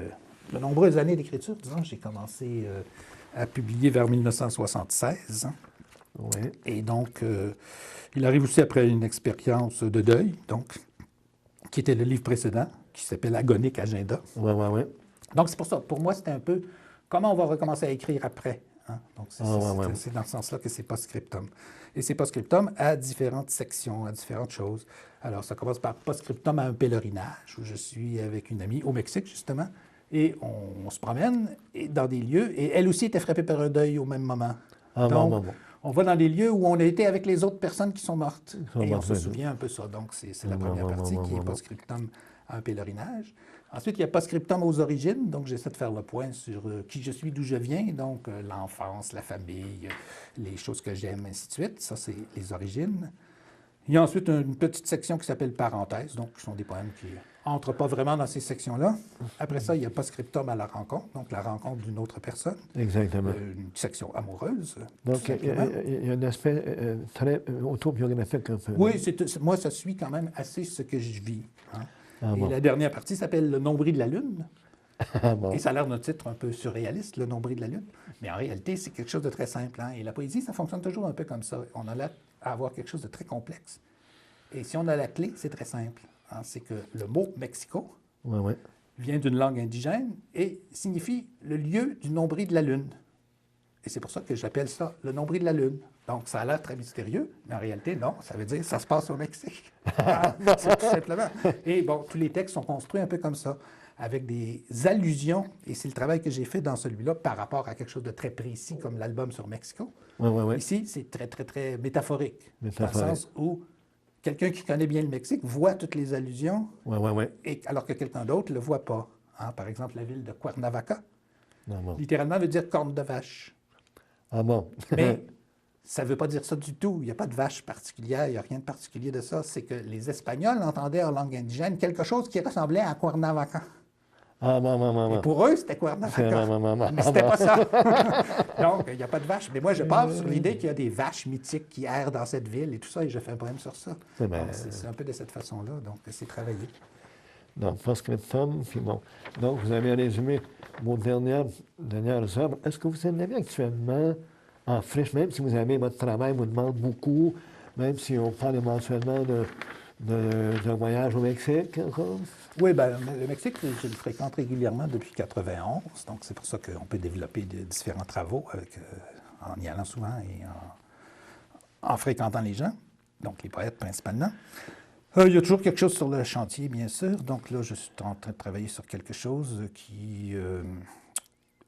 de nombreuses années d'écriture. Disons, j'ai commencé à publier vers 1976. Hein, Oui. et donc, il arrive aussi après une expérience de deuil, donc, qui était le livre précédent, qui s'appelle Agonic Agenda. Oui, oui, oui. Donc, c'est pour ça. Pour moi, c'était un peu comment on va recommencer à écrire après. Hein? Donc, c'est c'est dans ce sens-là que c'est post-scriptum. Et c'est post-scriptum à différentes sections, à différentes choses. Alors, ça commence par post-scriptum à un pèlerinage où je suis avec une amie au Mexique, justement, et on se promène dans des lieux, et elle aussi était frappée par un deuil au même moment. Ah, Donc, bon. on va dans des lieux où on a été avec les autres personnes qui sont mortes. sont Et on mortes, se oui. souvient un peu ça. Donc, c'est la Bon, première bon, partie bon, qui est bon. post-scriptum à un pèlerinage. Ensuite, il y a post-scriptum aux origines. Donc, j'essaie de faire le point sur qui je suis, d'où je viens. Donc, l'enfance, la famille, les choses que j'aime, ainsi de suite. Ça, c'est les origines. Il y a ensuite une petite section qui s'appelle parenthèse, donc qui sont des poèmes qui n'entrent pas vraiment dans ces sections-là. Après ça, il y a post-scriptum à la rencontre, donc la rencontre d'une autre personne. Exactement. Une section amoureuse. Donc, tout il y simplement. a un aspect très autobiographique un peu. Oui, moi, ça suit quand même assez ce que je vis. Hein. Ah, Et bon. la dernière partie s'appelle Le nombril de la Lune. Ah, bon. Et ça a l'air d'un titre un peu surréaliste, Le nombril de la Lune. Mais en réalité, c'est quelque chose de très simple. Hein. Et la poésie, ça fonctionne toujours un peu comme ça. On a l'air à avoir quelque chose de très complexe. Et si on a la clé, c'est très simple. Hein. C'est que le mot Mexico Oui, oui. vient d'une langue indigène et signifie le lieu du nombril de la Lune. Et c'est pour ça que j'appelle ça le nombril de la Lune. Donc, ça a l'air très mystérieux, mais en réalité, non, ça veut dire que ça se passe au Mexique. C'est tout simplement. Et bon, tous les textes sont construits un peu comme ça, avec des allusions, et c'est le travail que j'ai fait dans celui-là par rapport à quelque chose de très précis, comme l'album sur Mexico. Oui, oui, oui. Ici, c'est très, très, très métaphorique, Métaphorique. dans le sens où quelqu'un qui connaît bien le Mexique voit toutes les allusions, Oui, oui, oui. et, alors que quelqu'un d'autre ne le voit pas. Hein, par exemple, la ville de Cuernavaca, Ah, bon. littéralement veut dire corne de vache. Ah, bon. Mais ça ne veut pas dire ça du tout. Il n'y a pas de vache particulière, il n'y a rien de particulier de ça. C'est que les Espagnols entendaient en langue indigène quelque chose qui ressemblait à Cuernavaca. Ah, bon, bon, bon, Et bon. pour eux, c'était Cuernavaca. bon. Mais c'était pas ça. Donc, il n'y a pas de vache. Mais moi, je pars sur l'idée qu'il y a des vaches mythiques qui errent dans cette ville et tout ça, et je fais un poème sur ça. C'est bien. Donc, c'est un peu de cette façon-là. Donc, c'est travaillé. Non, post-scriptum, puis bon. Donc, vous avez résumé vos dernières œuvres. Est-ce que vous en avez actuellement en friche, même si vous avez votre travail vous demande beaucoup, même si on parle éventuellement d'un voyage au Mexique? Oui, bien, le Mexique, je le fréquente régulièrement depuis 1991. Donc, c'est pour ça qu'on peut développer différents travaux en y allant souvent et en fréquentant les gens, donc les poètes principalement. Il y a toujours quelque chose sur le chantier, bien sûr. Donc là, je suis en train de travailler sur quelque chose qui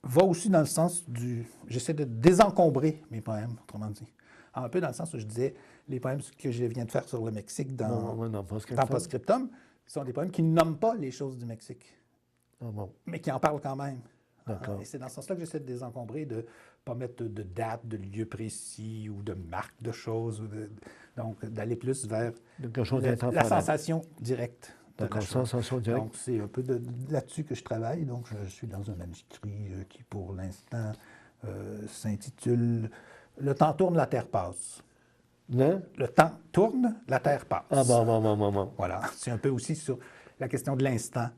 va aussi dans le sens du... J'essaie de désencombrer mes poèmes, autrement dit. Un peu dans le sens où je disais, les poèmes que je viens de faire sur le Mexique dans Post-scriptum sont des poèmes qui ne nomment pas les choses du Mexique, Ah, bon. mais qui en parlent quand même. D'accord. Et c'est dans ce sens-là que j'essaie de désencombrer, de ne pas mettre de date, de lieu précis ou de marque de choses. Donc, d'aller plus vers Quelque chose la d'intemporel. sensation directe. de la D'accord, chose. sensation directe. Donc, c'est un peu là-dessus que je travaille. Donc, je suis dans un manuscrit qui, pour l'instant, s'intitule « Le temps tourne, la terre passe ». Le temps tourne, la terre passe. Ah, bon. Voilà. C'est un peu aussi sur la question de l'instant,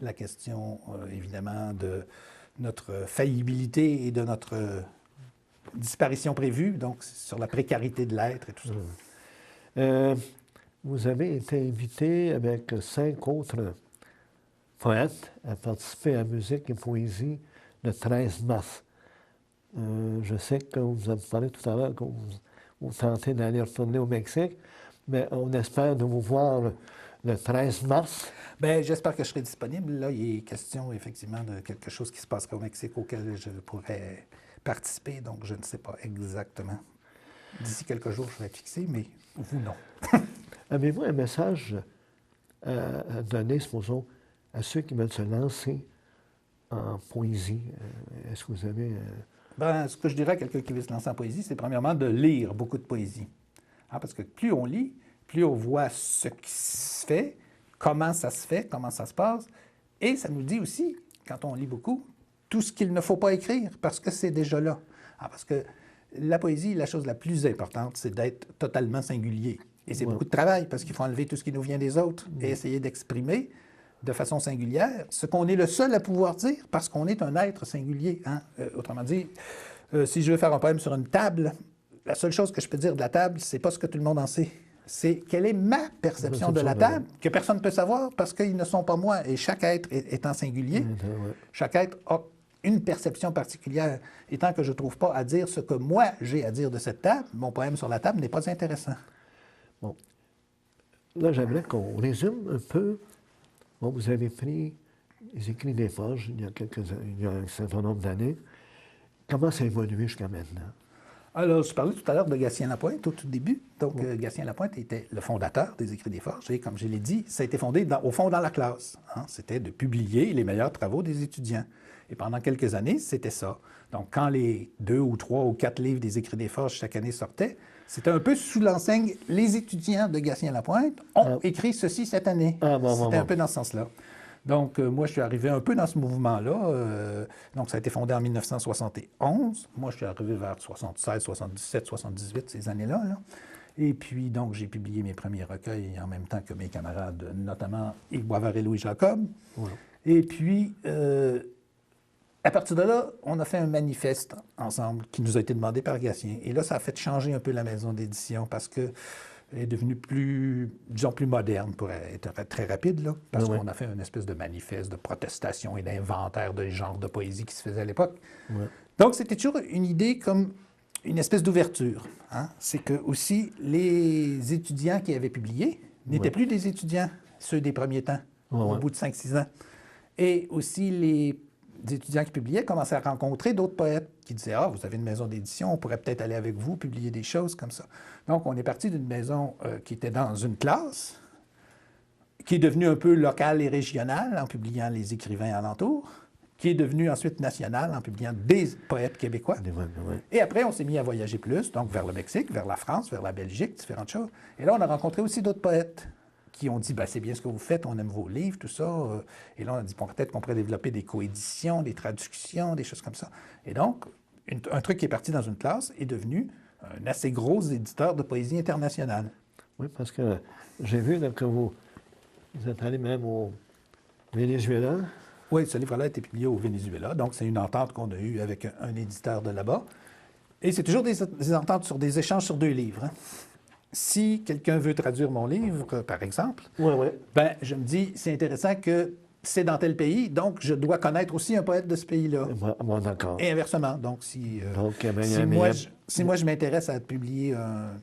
la question, évidemment, de notre faillibilité et de notre disparition prévue, donc sur la précarité de l'être et tout ça. Vous avez été invité avec 5 autres poètes à participer à Musique et Poésie le 13 mars. Je sais que vous avez parlé tout à l'heure que vous tentez d'aller retourner au Mexique, mais on espère de vous voir le 13 mars. Bien, j'espère que je serai disponible. Là, il est question effectivement de quelque chose qui se passera au Mexique auquel je pourrais participer, donc je ne sais pas exactement. D'ici quelques jours, je vais être fixé, mais vous, non. Avez-vous un message à donner, supposons, à ceux qui veulent se lancer en poésie? Est-ce que vous avez... Ben, ce que je dirais à quelqu'un qui veut se lancer en poésie, c'est premièrement de lire beaucoup de poésie. Hein, parce que plus on lit, plus on voit ce qui se fait, comment ça se fait, comment ça se passe. Et ça nous dit aussi, quand on lit beaucoup, tout ce qu'il ne faut pas écrire, parce que c'est déjà là. Ah, parce que la poésie, la chose la plus importante, c'est d'être totalement singulier. Et c'est beaucoup de travail, parce qu'il faut enlever tout ce qui nous vient des autres et essayer d'exprimer de façon singulière ce qu'on est le seul à pouvoir dire, parce qu'on est un être singulier. Hein? Autrement dit, si je veux faire un poème sur une table, la seule chose que je peux dire de la table, c'est pas ce que tout le monde en sait. C'est quelle est ma perception de la table, que personne ne peut savoir parce qu'ils ne sont pas moi. Et chaque être étant singulier, chaque être a une perception particulière. Et tant que je ne trouve pas à dire ce que moi j'ai à dire de cette table, mon poème sur la table n'est pas intéressant. Bon. Là, j'aimerais qu'on résume un peu. Bon, vous avez pris les écrits des Forges il y a un certain nombre d'années. Comment ça a évolué jusqu'à maintenant? Alors, je parlais tout à l'heure de Gatien Lapointe au tout début. Donc, Gatien Lapointe était le fondateur des Écrits des Forges. Et comme je l'ai dit, ça a été fondé, au fond, dans la classe. Hein? C'était de publier les meilleurs travaux des étudiants. Et pendant quelques années, c'était ça. Donc, quand les 2 ou 3 ou 4 livres des Écrits des Forges chaque année sortaient, c'était un peu sous l'enseigne, les étudiants de Gatien Lapointe ont écrit ceci cette année. C'était un peu dans ce sens-là. Donc, moi, je suis arrivé un peu dans ce mouvement-là. Donc, ça a été fondé en 1971. Moi, je suis arrivé vers 76, 77, 78, ces années-là. Là. Et puis, donc, j'ai publié mes premiers recueils en même temps que mes camarades, notamment Yves Boisvert et Louis Jacob. Et puis, à partir de là, on a fait un manifeste ensemble qui nous a été demandé par Gatien. Et là, ça a fait changer un peu la maison d'édition parce que est devenue plus, disons, plus moderne, pour être très rapide, là, parce qu'on a fait une espèce de manifeste de protestation et d'inventaire des genres de poésie qui se faisait à l'époque. Donc, c'était toujours une idée comme une espèce d'ouverture. Hein? C'est que aussi, les étudiants qui avaient publié n'étaient plus des étudiants, ceux des premiers temps, au bout de 5-6 ans. Et aussi, les étudiants qui publiaient commençaient à rencontrer d'autres poètes qui disaient « Ah, vous avez une maison d'édition, on pourrait peut-être aller avec vous, publier des choses comme ça. » Donc, on est parti d'une maison qui était dans une classe, qui est devenue un peu locale et régionale en publiant les écrivains alentours, qui est devenue ensuite nationale en publiant des poètes québécois. Et après, on s'est mis à voyager plus, donc vers le Mexique, vers la France, vers la Belgique, différentes choses. Et là, on a rencontré aussi d'autres poètes qui ont dit, c'est bien ce que vous faites, on aime vos livres, tout ça. Et là, on a dit, peut-être qu'on pourrait développer des coéditions, des traductions, des choses comme ça. Et donc, un truc qui est parti dans une classe est devenu un assez gros éditeur de poésie internationale. Oui, parce que j'ai vu que vous êtes allé même au Venezuela. Oui, ce livre-là a été publié au Venezuela. Donc, c'est une entente qu'on a eue avec un éditeur de là-bas. Et c'est toujours des ententes sur des échanges sur 2 livres. Hein. Si quelqu'un veut traduire mon livre, par exemple, ben, je me dis, c'est intéressant que c'est dans tel pays, donc je dois connaître aussi un poète de ce pays-là. Bon, d'accord. Et inversement. Donc, si moi, je m'intéresse à publier un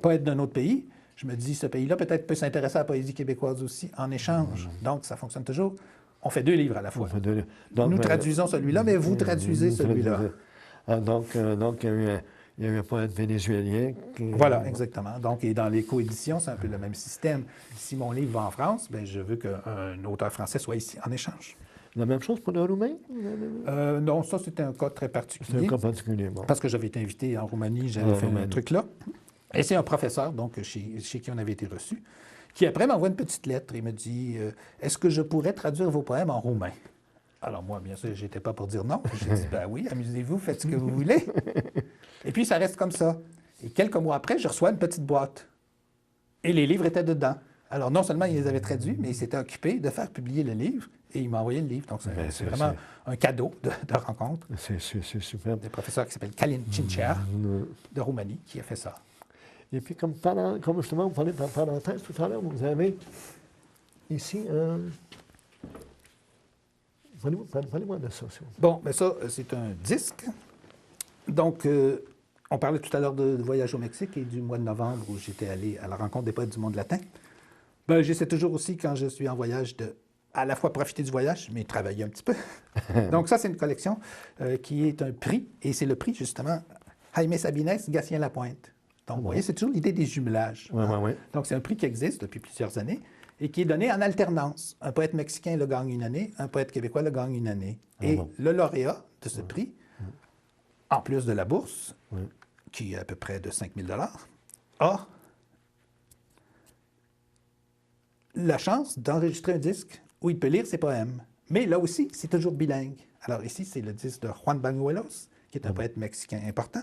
poète d'un autre pays, je me dis, ce pays-là peut-être peut s'intéresser à la poésie québécoise aussi en échange. Donc, ça fonctionne toujours. On fait 2 livres à la fois. Donc, nous traduisons celui-là, mais vous traduisez celui-là. Donc, il y a eu un poète vénézuélien qui... Voilà, exactement. Donc, et dans les coéditions, c'est un peu le même système. Si mon livre va en France, bien, je veux qu'un auteur français soit ici en échange. La même chose pour le roumain? Non, ça, c'était un cas très particulier. C'est un cas particulier, bon. Parce que j'avais été invité en Roumanie, j'avais fait un truc là. Et c'est un professeur, donc, chez qui on avait été reçu, qui après m'envoie une petite lettre et me dit « Est-ce que je pourrais traduire vos poèmes en roumain? » Alors moi, bien sûr, je n'étais pas pour dire non. J'ai dit « Ben oui, amusez-vous, faites ce que vous voulez. » Et puis, ça reste comme ça. Et quelques mois après, je reçois une petite boîte. Et les livres étaient dedans. Alors, non seulement il les avait traduits, mais il s'était occupé de faire publier le livre et il m'a envoyé le livre. Donc, c'est vraiment un cadeau de rencontre. C'est super. Des professeurs qui s'appelle Kalin Cincea de Roumanie qui a fait ça. Et puis, comme justement, vous parlez de parenthèse tout à l'heure, vous avez ici un... Parlez-moi de ça. Bon, mais ça, c'est un disque. Donc, on parlait tout à l'heure de voyage au Mexique et du mois de novembre où j'étais allé à la rencontre des poètes du monde latin. Ben, j'essaie toujours aussi, quand je suis en voyage, de à la fois profiter du voyage, mais travailler un petit peu. Donc ça, c'est une collection qui est un prix, et c'est le prix, justement, Jaime Sabines, Gatien Lapointe. Donc, vous voyez, c'est toujours l'idée des jumelages. Oui, oui, oui. Donc, c'est un prix qui existe depuis plusieurs années et qui est donné en alternance. Un poète mexicain le gagne une année, un poète québécois le gagne une année. Et le lauréat de ce prix, en plus de la bourse, qui est à peu près de 5 000 $, a la chance d'enregistrer un disque où il peut lire ses poèmes. Mais là aussi, c'est toujours bilingue. Alors ici, c'est le disque de Juan Bañuelos, qui est un poète mexicain important.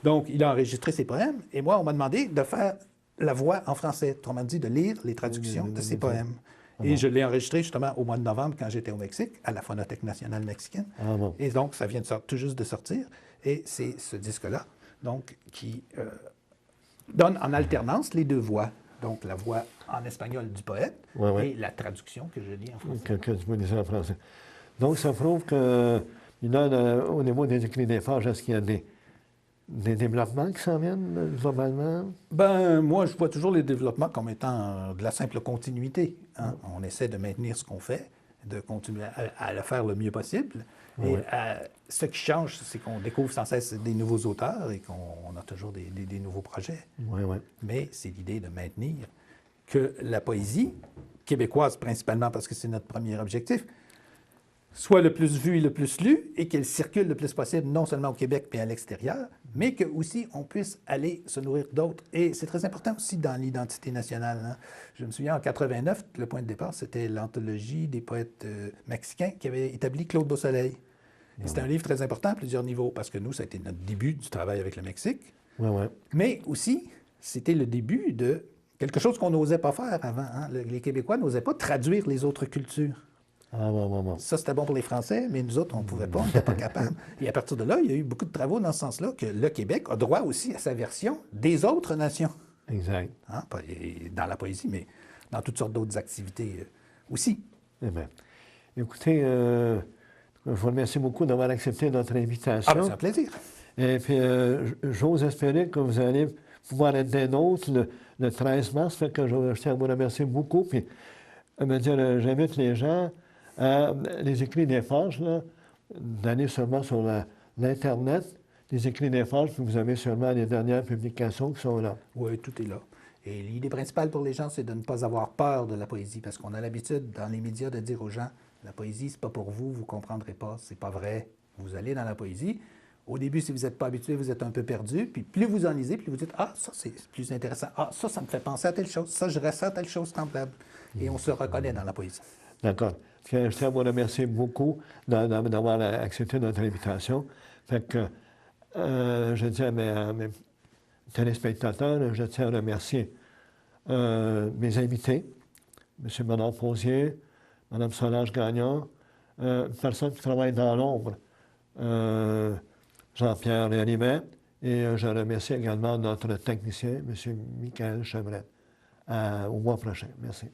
Donc, il a enregistré ses poèmes, et moi, on m'a demandé de faire la voix en français, autrement dit, de lire les traductions de ses poèmes. Et je l'ai enregistré justement au mois de novembre, quand j'étais au Mexique, à la Phonothèque nationale mexicaine. Et donc, ça vient tout juste de sortir, et c'est ce disque-là, donc, qui donne en alternance les deux voix. Donc, la voix en espagnol du poète et la traduction que je lis en français. Que tu peux lire en français. Donc, ça prouve que, au niveau des écrits des phages, est-ce qu'il y a des développements qui s'en viennent, globalement? Ben, moi, je vois toujours les développements comme étant de la simple continuité. Hein? On essaie de maintenir ce qu'on fait, de continuer à le faire le mieux possible. Et ce qui change, c'est qu'on découvre sans cesse des nouveaux auteurs et qu'on a toujours des nouveaux projets. Mais c'est l'idée de maintenir que la poésie, québécoise principalement parce que c'est notre premier objectif, soit le plus vue et le plus lue et qu'elle circule le plus possible, non seulement au Québec mais à l'extérieur, mais que aussi on puisse aller se nourrir d'autres. Et c'est très important aussi dans l'identité nationale. Hein. Je me souviens, en 89, le point de départ, c'était l'anthologie des poètes mexicains qui avait établi Claude Beausoleil. C'était un livre très important à plusieurs niveaux, parce que nous, ça a été notre début du travail avec le Mexique. Mais aussi, c'était le début de quelque chose qu'on n'osait pas faire avant. Hein. Les Québécois n'osaient pas traduire les autres cultures. Ça, c'était bon pour les Français, mais nous autres, on ne pouvait pas, on n'était pas capable. Et à partir de là, il y a eu beaucoup de travaux dans ce sens-là, que le Québec a droit aussi à sa version des autres nations. Exact. Hein? Pas dans la poésie, mais dans toutes sortes d'autres activités aussi. Eh bien, écoutez, je vous remercie beaucoup d'avoir accepté notre invitation. Ah, ben, c'est un plaisir. Et puis, j'ose espérer que vous allez pouvoir être des nôtres le 13 mars. Fait que je tiens à vous remercier beaucoup. Puis, j'invite les gens à les écrits des phages, d'aller seulement sur l'Internet, les écrits des phages, puis vous avez seulement les dernières publications qui sont là. Oui, tout est là. Et l'idée principale pour les gens, c'est de ne pas avoir peur de la poésie, parce qu'on a l'habitude, dans les médias, de dire aux gens, la poésie, c'est pas pour vous, vous comprendrez pas, c'est pas vrai. Vous allez dans la poésie. Au début, si vous n'êtes pas habitué, vous êtes un peu perdu, puis plus vous en lisez, plus vous dites, ah, ça, c'est plus intéressant. Ah, ça me fait penser à telle chose. Ça, je ressens telle chose semblable. Et on se reconnaît dans la poésie. D'accord. Je tiens à vous remercier beaucoup d'avoir accepté notre invitation. Fait que, je dis à mes téléspectateurs, je tiens à remercier mes invités, M. Bernard Fauzier, Mme Solange Gagnon, une personne qui travaille dans l'ombre, Jean-Pierre Rimet, et je remercie également notre technicien, M. Michael Chevrette. Au mois prochain. Merci.